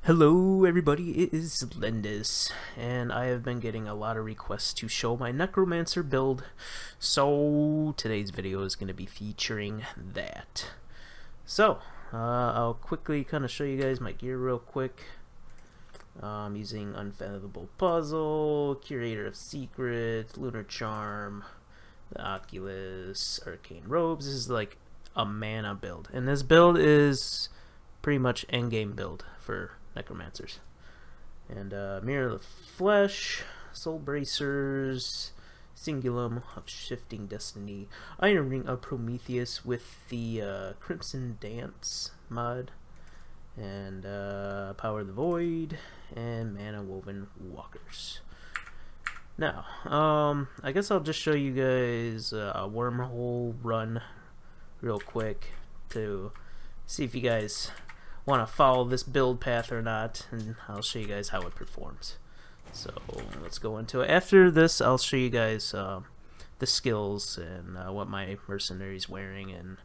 Hello everybody, it is Zelendes, and I have been getting a lot of requests to show my Necromancer build, so today's video is going to be featuring that. So, I'll quickly kind of show you guys my gear real quick. I'm using Unfathomable Puzzle, Curator of Secrets, Lunar Charm, the Oculus, Arcane Robes. This is like a mana build, and this build is pretty much endgame build for Necromancers. And Mirror of the Flesh, Soul Bracers, Singulum of Shifting Destiny, Iron Ring of Prometheus with the Crimson Dance mod, and Power of the Void, and Mana Woven Walkers. Now, I guess I'll just show you guys a Wormhole run real quick to see if you guys want to follow this build path or not, and I'll show you guys how it performs. So let's go into it. After this, I'll show you guys the skills and what my Mercenary's wearing, and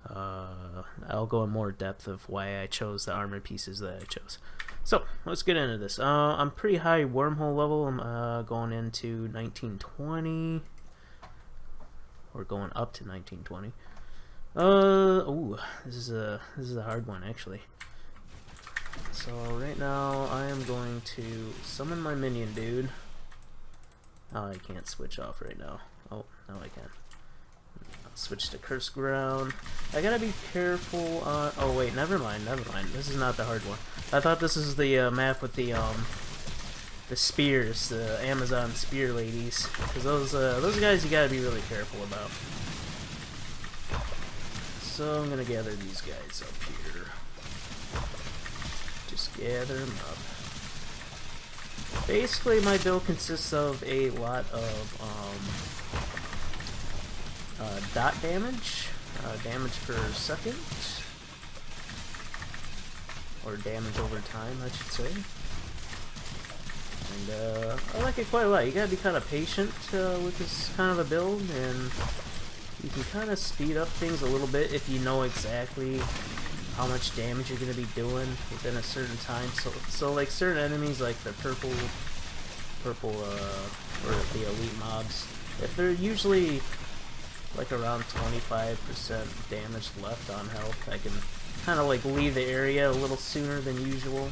I'll go in more depth of why I chose the armor pieces that I chose. So let's get into this. I'm pretty high Wormhole level. I'm going into 1920. We're going up to 1920. Ooh, this is a hard one actually. So right now I am going to summon my minion dude. Oh, I can't switch off right now. Oh, now I can. I'll switch to Curse Ground. I gotta be careful on. Oh wait, never mind. This is not the hard one. I thought this is the map with the spears, the Amazon spear ladies. Because those guys you gotta be really careful about. So I'm gonna gather these guys up here. Just gather them up. Basically, my build consists of a lot of dot damage, damage per second, or damage over time, I should say. And I like it quite a lot. You gotta be kind of patient with this kind of a build, and you can kind of speed up things a little bit if you know exactly how much damage you're going to be doing within a certain time. So like certain enemies, like the purple or the elite mobs, if they're usually like around 25% damage left on health, I can kind of like leave the area a little sooner than usual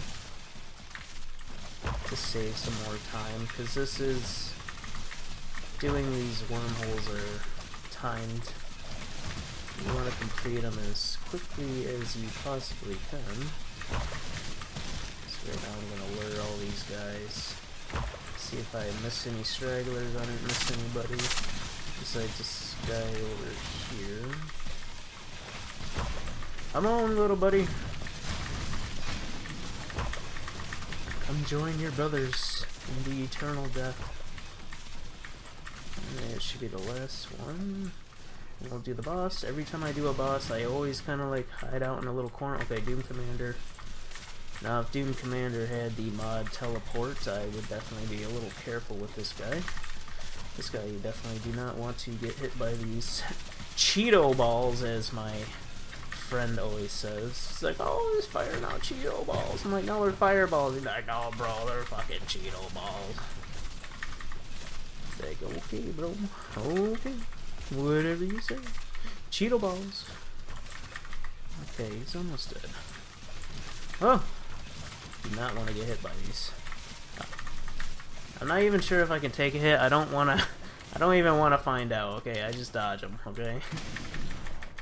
to save some more time, because this is doing these wormholes are timed. You want to complete them as quickly as you possibly can. So right now I'm going to lure all these guys. See if I miss any stragglers. I didn't miss anybody besides this guy over here. Come on, little buddy. Come join your brothers in the eternal death. And that should be the last one. We'll do the boss. Every time I do a boss, I always kind of like hide out in a little corner. Okay, Doom Commander. Now, if Doom Commander had the mod Teleport, I would definitely be a little careful with this guy. This guy, you definitely do not want to get hit by these Cheeto balls, as my friend always says. It's like, oh, he's firing out Cheeto balls. I'm like, no, they're fireballs. He's like, oh, bro, they're fucking Cheeto balls. It's like, okay, bro. Okay. Whatever you say. Cheeto balls. Okay, he's almost dead. Oh! Do not want to get hit by these. I'm not even sure if I can take a hit. I don't even want to find out. Okay, I just dodge them, okay?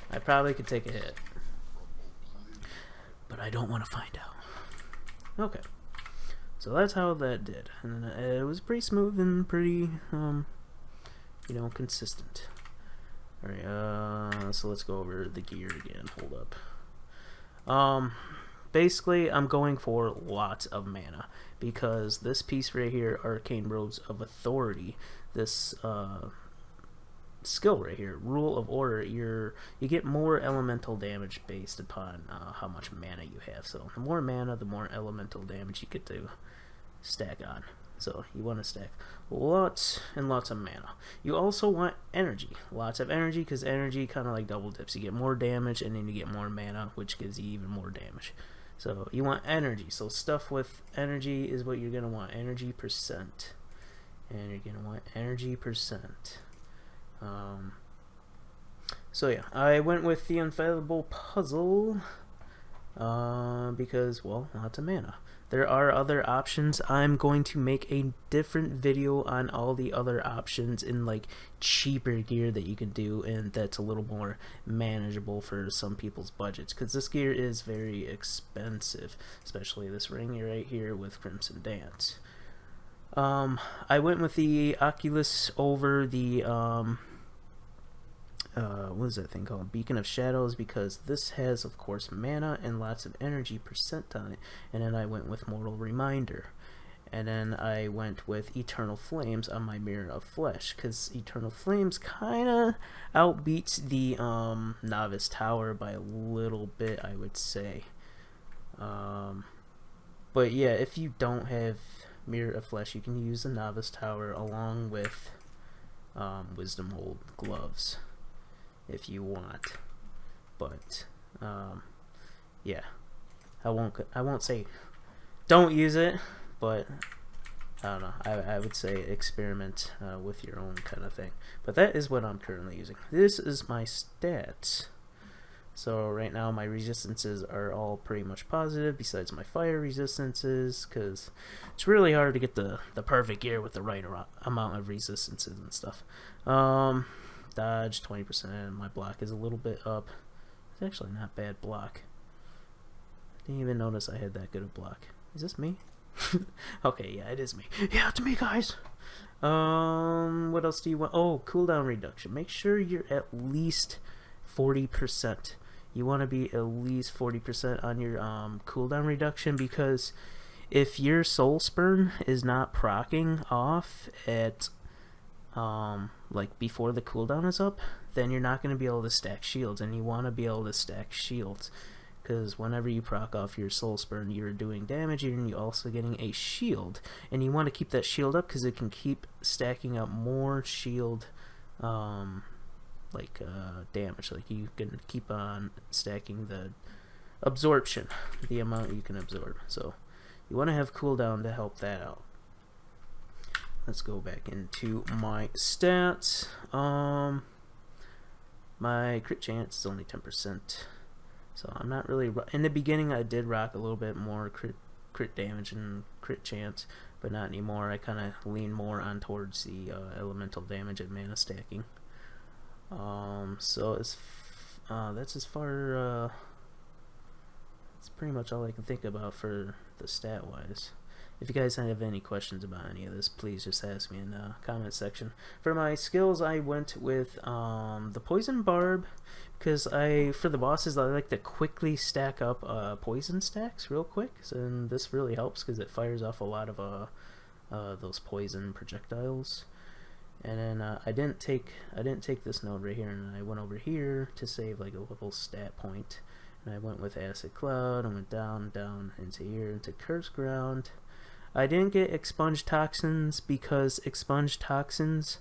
I probably could take a hit. But I don't want to find out. Okay. So that's how that did. And it was pretty smooth and pretty, you know, consistent. Alright, so let's go over the gear again. Hold up. Basically, I'm going for lots of mana, because this piece right here, Arcane Robes of Authority, this skill right here, Rule of Order, you get more elemental damage based upon how much mana you have. So the more mana, the more elemental damage you get to stack on. So you want to stack lots and lots of mana. You also want energy, lots of energy, because energy kind of like double dips. You get more damage and then you get more mana, which gives you even more damage. So you want energy. So stuff with energy is what you're going to want. Energy percent. And you're going to want energy percent. So yeah, I went with the Unfathomable Puzzle because, well, lots of mana. There are other options. I'm going to make a different video on all the other options in like cheaper gear that you can do, and that's a little more manageable for some people's budgets, because this gear is very expensive, especially this ring right here with Crimson Dance. I went with the Oculus over the what is that thing called? Beacon of Shadows, because this has, of course, mana and lots of energy percent on it. And then I went with Mortal Reminder. And then I went with Eternal Flames on my Mirror of Flesh, because Eternal Flames kind of outbeats the Novice Tower by a little bit, I would say. But yeah, if you don't have Mirror of Flesh, you can use the Novice Tower along with Wisdom Mold Gloves if you want. But yeah, I won't say don't use it, but I don't know, I would say experiment with your own kind of thing. But that is what I'm currently using. This is my stats. So right now my resistances are all pretty much positive, besides my fire resistances, because it's really hard to get the perfect gear with the right amount of resistances and stuff. Dodge 20%. My block is a little bit up. It's actually not bad block. Didn't even notice I had that good a block. Is this me? Okay, yeah, it is me. Yeah, it's me, guys. What else do you want? Oh, cooldown reduction. Make sure you're at least 40%. You want to be at least 40% on your cooldown reduction, because if your Soul Spurn is not proccing off at like before the cooldown is up, then you're not going to be able to stack shields, and you want to be able to stack shields, because whenever you proc off your Soul Spurn, you're doing damage and you're also getting a shield, and you want to keep that shield up because it can keep stacking up more shield damage. Like you can keep on stacking the absorption, the amount you can absorb. So you want to have cooldown to help that out. Let's go back into my stats. My crit chance is only 10%, so I'm not really in the beginning. I did rock a little bit more crit damage and crit chance, but not anymore. I kind of lean more on towards the elemental damage and mana stacking. So that's as far. That's pretty much all I can think about for the stat wise. If you guys have any questions about any of this, please just ask me in the comment section. For my skills, I went with the Poison Barb, because for the bosses, I like to quickly stack up poison stacks real quick. And this really helps because it fires off a lot of those poison projectiles. And then I didn't take this node right here, and I went over here to save like a little stat point. And I went with Acid Cloud and went down into here into Curse Ground. I didn't get Expunge Toxins because Expunge Toxins,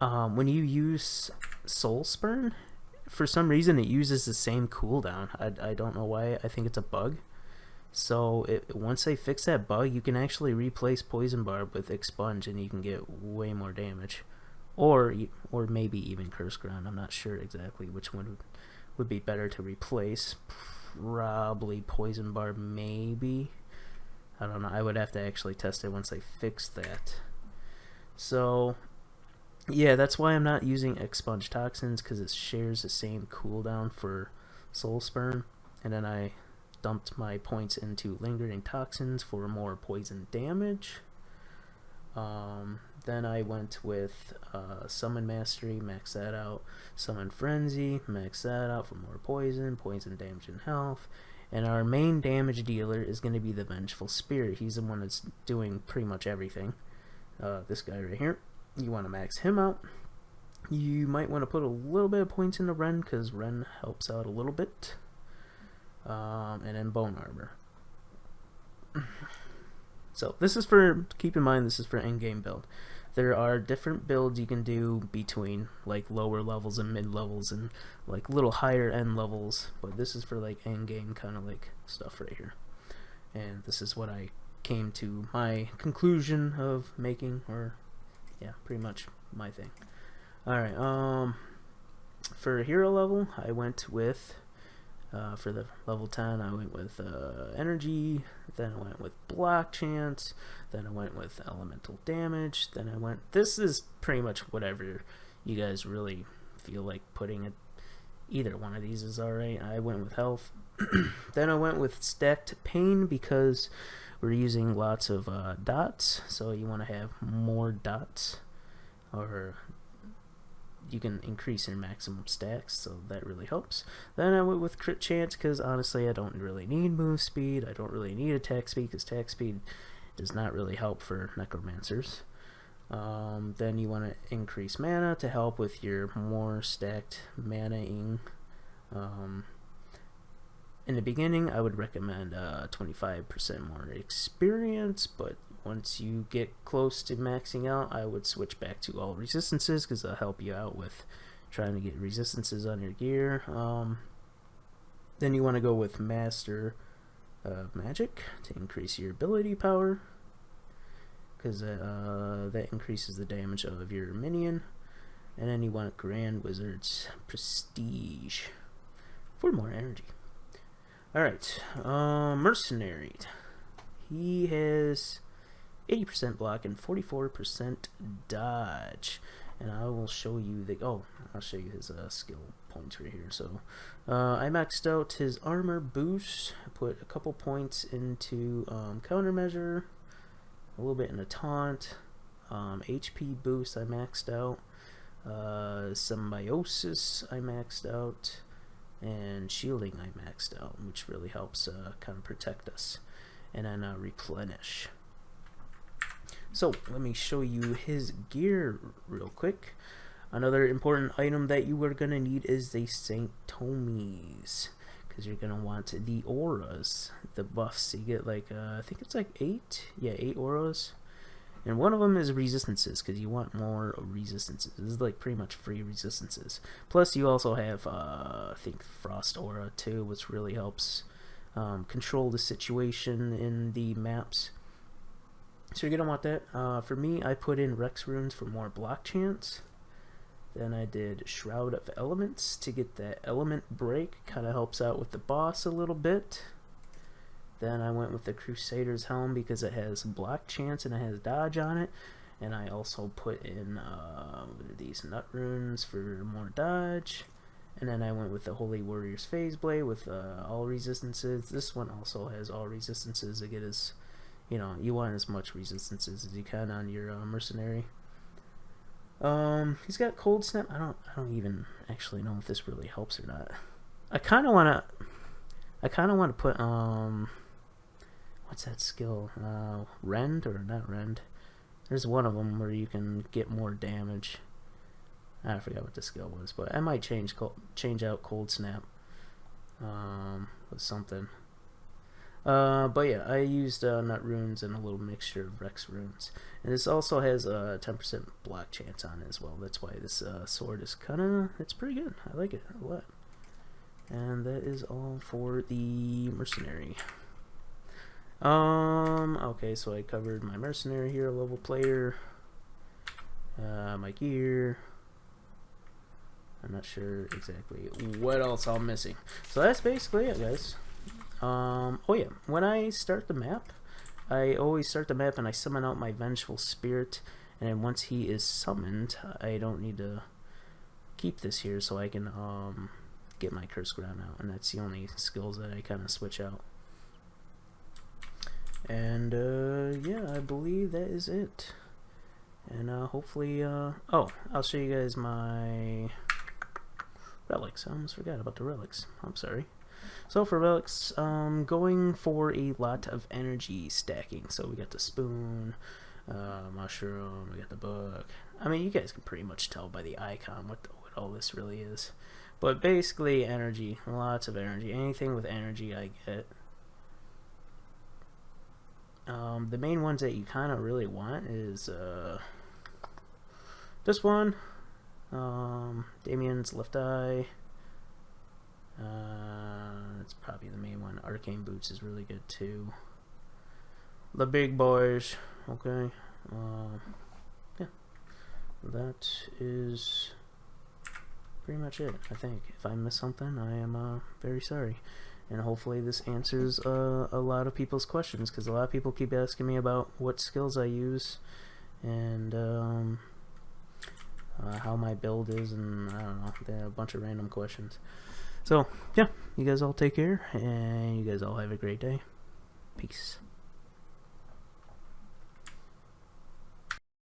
when you use Soul Spurn, for some reason it uses the same cooldown. I don't know why. I think it's a bug. So once they fix that bug, you can actually replace Poison Barb with Expunge, and you can get way more damage. Or maybe even Curse Ground. I'm not sure exactly which one would be better to replace. Probably Poison Barb, maybe. I don't know. I would have to actually test it once they fix that. So yeah, that's why I'm not using Expunge Toxins, because it shares the same cooldown for Soul Spurn. And then I dumped my points into Lingering Toxins for more poison damage. Then I went with Summon Mastery, max that out. Summon Frenzy, max that out for more poison damage and health. And our main damage dealer is going to be the Vengeful Spirit. He's the one that's doing pretty much everything. This guy right here. You want to max him out. You might want to put a little bit of points into Ren, because Ren helps out a little bit. And then Bone Armor. So this is for, keep in mind, this is for endgame build. There are different builds you can do between like lower levels and mid levels and like little higher end levels, but this is for like end game kind of like stuff right here. And this is what I came to my conclusion of making, or yeah, pretty much my thing. Alright, for hero level, I went with, for the level 10, I went with energy, then I went with block chance, then I went with elemental damage, then I went, this is pretty much whatever you guys really feel like putting it. Either one of these is alright. I went with health. Then I went with stacked pain because we're using lots of dots, so you want to have more dots, or you can increase your maximum stacks, so that really helps. Then I went with crit chance because honestly I don't really need move speed, I don't really need attack speed because attack speed does not really help for necromancers. Then you want to increase mana to help with your more stacked mana-ing. In the beginning I would recommend 25% more experience, but once you get close to maxing out, I would switch back to all resistances because they'll help you out with trying to get resistances on your gear. Then you want to go with Master Magic to increase your ability power, because that increases the damage of your minion. And then you want Grand Wizard's Prestige for more energy. Alright, Mercenary. He has 80% block and 44% dodge. And I will show you the, I'll show you his skill points right here. So I maxed out his armor boost, put a couple points into countermeasure, a little bit in a taunt, HP boost I maxed out, symbiosis I maxed out, and shielding I maxed out, which really helps kind of protect us. And then replenish. So let me show you his gear real quick. Another important item that you are going to need is the St. Tomies, because you're going to want the auras, the buffs. You get like, I think it's like 8 auras. And one of them is resistances, because you want more resistances. This is like pretty much free resistances. Plus you also have, I think, Frost Aura too, which really helps control the situation in the maps. So you're going to want that. For me, I put in Rex Runes for more block chance. Then I did Shroud of Elements to get that element break. Kind of helps out with the boss a little bit. Then I went with the Crusader's Helm because it has block chance and it has dodge on it. And I also put in these Nut Runes for more dodge. And then I went with the Holy Warrior's Phase Blade with all resistances. This one also has all resistances to get as, you know, you want as much resistances as you can on your Mercenary. He's got Cold Snap. I don't even actually know if this really helps or not. I kind of want to put what's that skill? Rend or not Rend? There's one of them where you can get more damage. I forgot what the skill was, but I might change out Cold Snap with something. But yeah, I used Nut Runes and a little mixture of Rex Runes. And this also has a 10% block chance on it as well. That's why this sword is it's pretty good. I like it a lot. And that is all for the Mercenary. Okay, so I covered my Mercenary here, level player, my gear. I'm not sure exactly what else I'm missing. So that's basically it, guys. Oh yeah, when I start the map, I always start the map and I summon out my Vengeful Spirit, and then once he is summoned, I don't need to keep this here, so I can get my Curse Ground out, and that's the only skills that I kind of switch out. And yeah, I believe that is it. And hopefully, oh, I'll show you guys my relics. I almost forgot about the relics. I'm sorry. So for relics, going for a lot of energy stacking. So we got the spoon, mushroom, we got the book. I mean, you guys can pretty much tell by the icon what all this really is. But basically energy, lots of energy. Anything with energy I get. The main ones that you kind of really want is, this one, Damien's Left Eye. It's probably the main one. Arcane Boots is really good too. The big boys. Okay. Yeah. That is pretty much it, I think. If I missed something, I am very sorry. And hopefully this answers a lot of people's questions, because a lot of people keep asking me about what skills I use and how my build is, and I don't know, they have a bunch of random questions. So, yeah, you guys all take care, and you guys all have a great day. Peace.